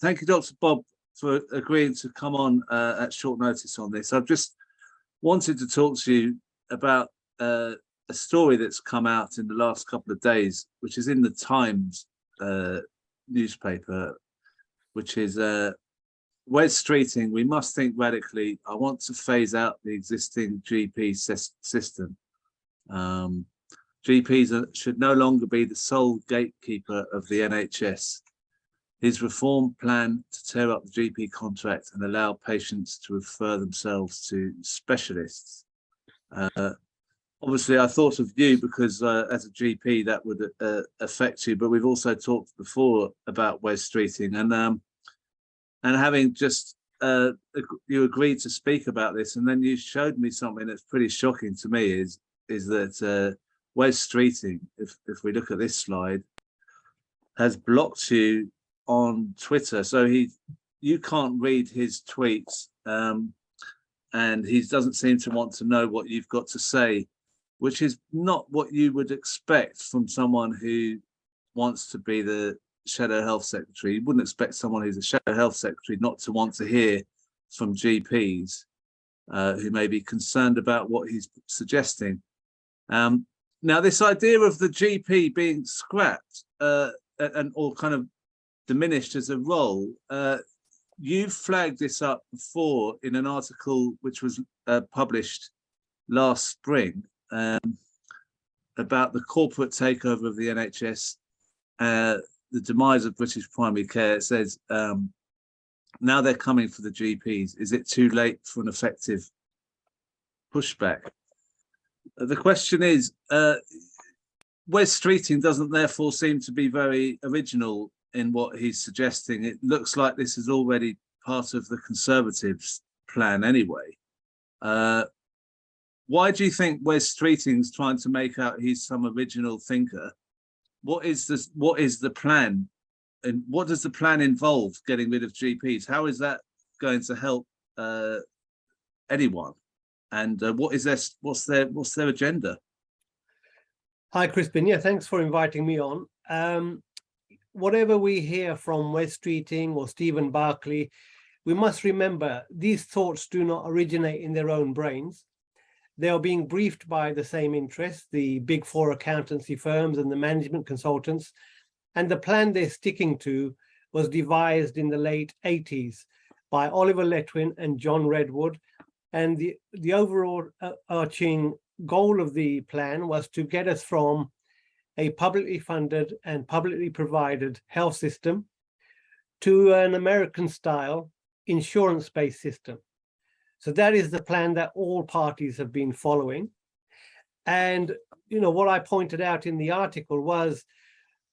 Thank you, Dr. Bob, for agreeing to come on at short notice on this. I've just wanted to talk to you about a story that's come out in the last couple of days, which is in the Times newspaper, which is Wes Streeting, we must think radically. I want to phase out the existing GP system. GPs should no longer be the sole gatekeeper of the NHS. His reform plan to tear up the GP contract and allow patients to refer themselves to specialists. Obviously, I thought of you because as a GP that would affect you, but we've also talked before about Wes Streeting, and having just you agreed to speak about this, and then you showed me something that's pretty shocking to me is that Wes Streeting, if we look at this slide, has blocked you on Twitter, so you can't read his tweets, and he doesn't seem to want to know what you've got to say, which is not what you would expect from someone who wants to be the Shadow Health Secretary. You wouldn't expect someone who's a Shadow Health Secretary not to want to hear from GPs who may be concerned about what he's suggesting. Now, this idea of the GP being scrapped or kind of diminished as a role, you flagged this up before in an article which was published last spring about the corporate takeover of the NHS, the demise of British primary care. It says, now they're coming for the GPs. Is it too late for an effective pushback? The question is, Wes Streeting doesn't therefore seem to be very original in what he's suggesting. It looks like this is already part of the Conservatives' plan anyway. Why do you think Wes Streeting's trying to make out he's some original thinker? What is the plan? And what does the plan involve getting rid of GPs? How is that going to help anyone? And what's their agenda? Hi, Crispin. Yeah, thanks for inviting me on. Whatever we hear from Wes Streeting or Stephen Barclay, we must remember these thoughts do not originate in their own brains. They are being briefed by the same interests, the big four accountancy firms and the management consultants. And the plan they're sticking to was devised in the late 80s by Oliver Letwin and John Redwood. And the overall arching goal of the plan was to get us from a publicly funded and publicly provided health system to an American-style insurance-based system. So that is the plan that all parties have been following. And, you know, what I pointed out in the article was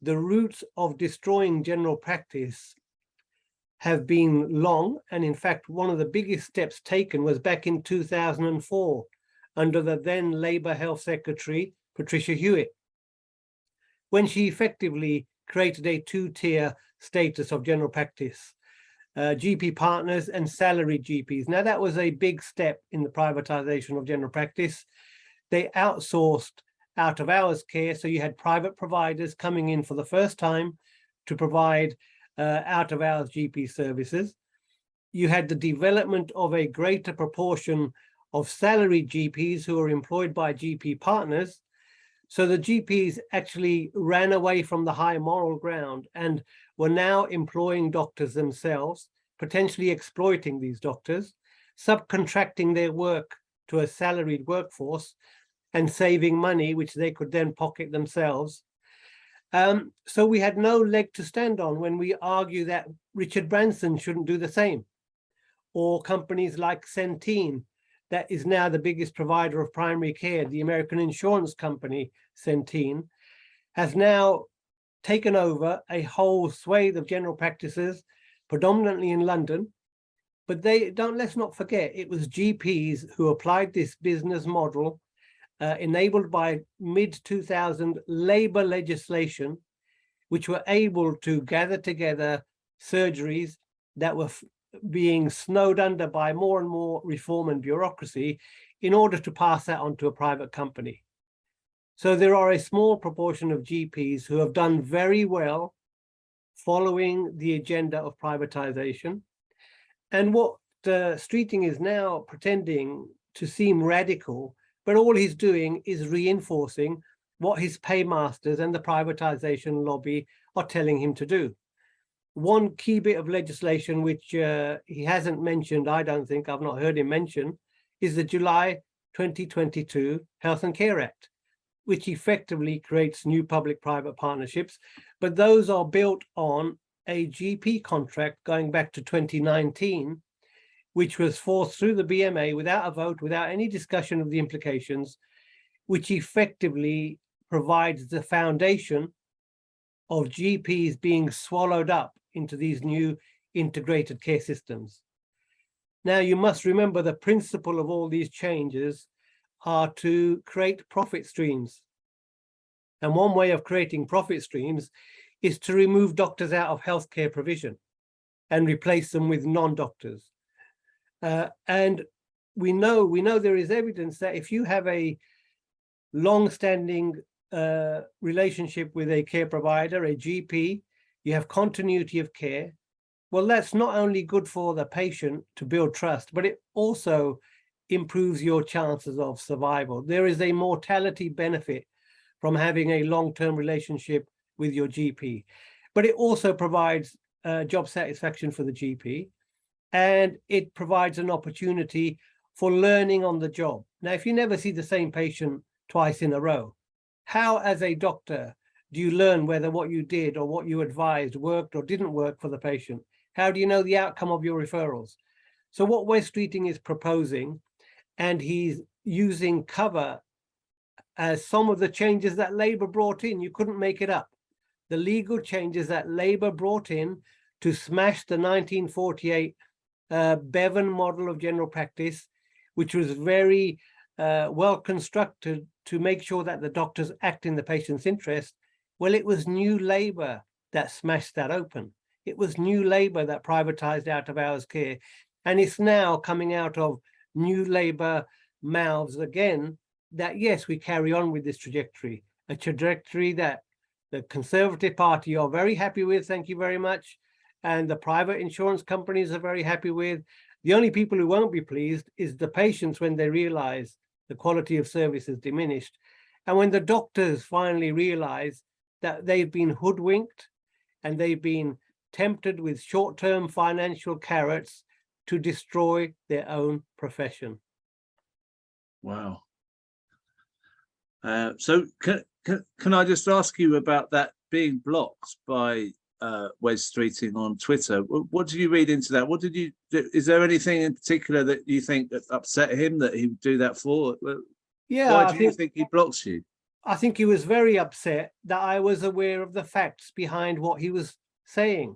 the roots of destroying general practice have been long. And in fact, one of the biggest steps taken was back in 2004 under the then Labour Health Secretary, Patricia Hewitt, when she effectively created a two-tier status of general practice, GP partners and salaried GPs. Now, that was a big step in the privatization of general practice. They outsourced out-of-hours care, so you had private providers coming in for the first time to provide out-of-hours GP services. You had the development of a greater proportion of salaried GPs who were employed by GP partners. So the GPs actually ran away from the high moral ground and were now employing doctors themselves, potentially exploiting these doctors, subcontracting their work to a salaried workforce and saving money, which they could then pocket themselves. So we had no leg to stand on when we argue that Richard Branson shouldn't do the same, or companies like Centene, that is now the biggest provider of primary care. The American insurance company, Centene, has now taken over a whole swathe of general practices, predominantly in London. But let's not forget, it was GPs who applied this business model enabled by mid-2000 Labour legislation, which were able to gather together surgeries that were being snowed under by more and more reform and bureaucracy in order to pass that on to a private company. So there are a small proportion of GPs who have done very well following the agenda of privatization. And what Streeting is now pretending to seem radical, but all he's doing is reinforcing what his paymasters and the privatization lobby are telling him to do. One key bit of legislation which he hasn't mentioned, I don't think, I've not heard him mention, is the July 2022 Health and Care Act, which effectively creates new public-private partnerships, but those are built on a GP contract going back to 2019, which was forced through the BMA without a vote, without any discussion of the implications, which effectively provides the foundation of GPs being swallowed up into these new integrated care systems. Now, you must remember the principle of all these changes are to create profit streams. And one way of creating profit streams is to remove doctors out of healthcare provision and replace them with non-doctors. And we know there is evidence that if you have a long-standing relationship with a care provider, a GP, you have continuity of care. Well, that's not only good for the patient to build trust, but it also improves your chances of survival. There is a mortality benefit from having a long-term relationship with your GP, but it also provides job satisfaction for the GP, and it provides an opportunity for learning on the job. Now, if you never see the same patient twice in a row, how, as a doctor, do you learn whether what you did or what you advised worked or didn't work for the patient? How do you know the outcome of your referrals? So what Wes Streeting is proposing, and he's using cover as some of the changes that Labour brought in, you couldn't make it up. The legal changes that Labour brought in to smash the 1948 Bevan model of general practice, which was very well constructed to make sure that the doctors act in the patient's interest. Well, it was New Labour that smashed that open. It was New Labour that privatized out of hours care. And it's now coming out of New Labour mouths again that, yes, we carry on with this trajectory, a trajectory that the Conservative Party are very happy with, thank you very much, and the private insurance companies are very happy with. The only people who won't be pleased is the patients when they realize the quality of service is diminished. And when the doctors finally realize that they've been hoodwinked and they've been tempted with short-term financial carrots to destroy their own profession. Wow. So can I just ask you about that being blocked by Wes Streeting on Twitter? What did you read into that? What did you do? Is there anything in particular that you think that upset him that he would do that for? Yeah, why do you think he blocks you? I think he was very upset that I was aware of the facts behind what he was saying.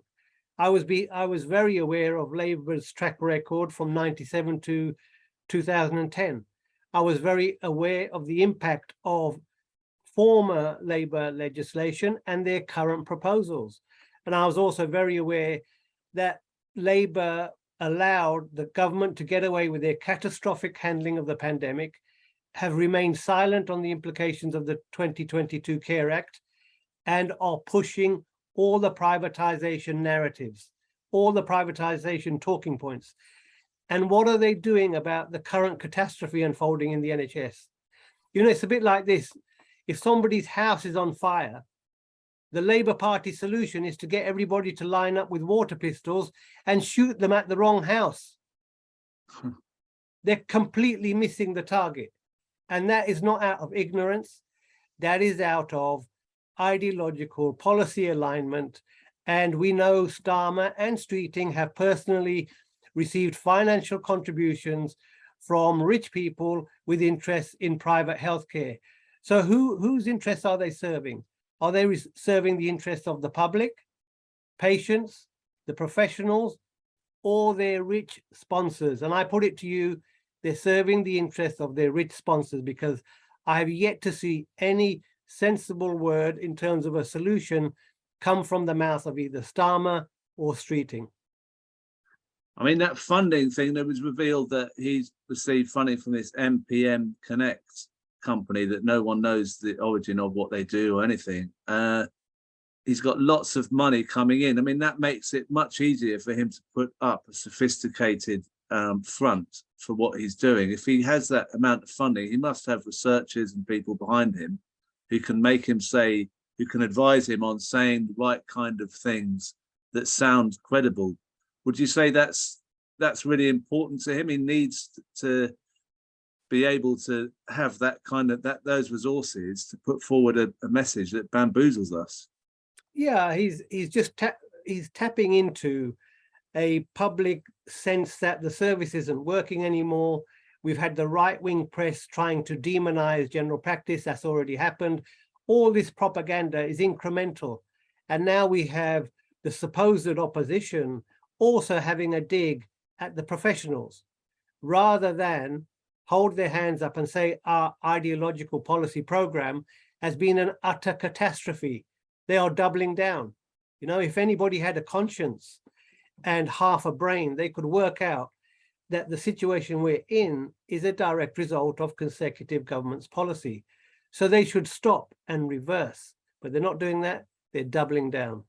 I was very aware of Labour's track record from 97 to 2010. I was very aware of the impact of former Labour legislation and their current proposals. And I was also very aware that Labour allowed the government to get away with their catastrophic handling of the pandemic, have remained silent on the implications of the 2022 Care Act, and are pushing all the privatization narratives, all the privatization talking points. And what are they doing about the current catastrophe unfolding in the NHS? You know, it's a bit like this. If somebody's house is on fire, the Labour Party solution is to get everybody to line up with water pistols and shoot them at the wrong house. They're completely missing the target. And that is not out of ignorance. That is out of ideological policy alignment. And we know Starmer and Streeting have personally received financial contributions from rich people with interests in private healthcare. So whose interests are they serving? Are they serving the interests of the public, patients, the professionals, or their rich sponsors? And I put it to you, they're serving the interests of their rich sponsors, because I have yet to see any sensible word in terms of a solution come from the mouth of either Starmer or Streeting. I mean, that funding thing, that was revealed that he's received funding from this MPM Connect company that no one knows the origin of what they do or anything. he's got lots of money coming in. I mean, that makes it much easier for him to put up a sophisticated front for what he's doing. If he has that amount of funding, he must have researchers and people behind him who can make him say, who can advise him on saying the right kind of things that sound credible. Would you say that's really important to him? He needs to be able to have that kind of those resources to put forward a message that bamboozles us. Yeah, he's tapping into a public sense that the service isn't working anymore. We've had the right-wing press trying to demonize general practice. That's already happened. All this propaganda is incremental. And now we have the supposed opposition also having a dig at the professionals, rather than hold their hands up and say our ideological policy program has been an utter catastrophe. They are doubling down. You know, if anybody had a conscience and half a brain, they could work out that the situation we're in is a direct result of consecutive government's policy. So they should stop and reverse, but they're not doing that. They're doubling down.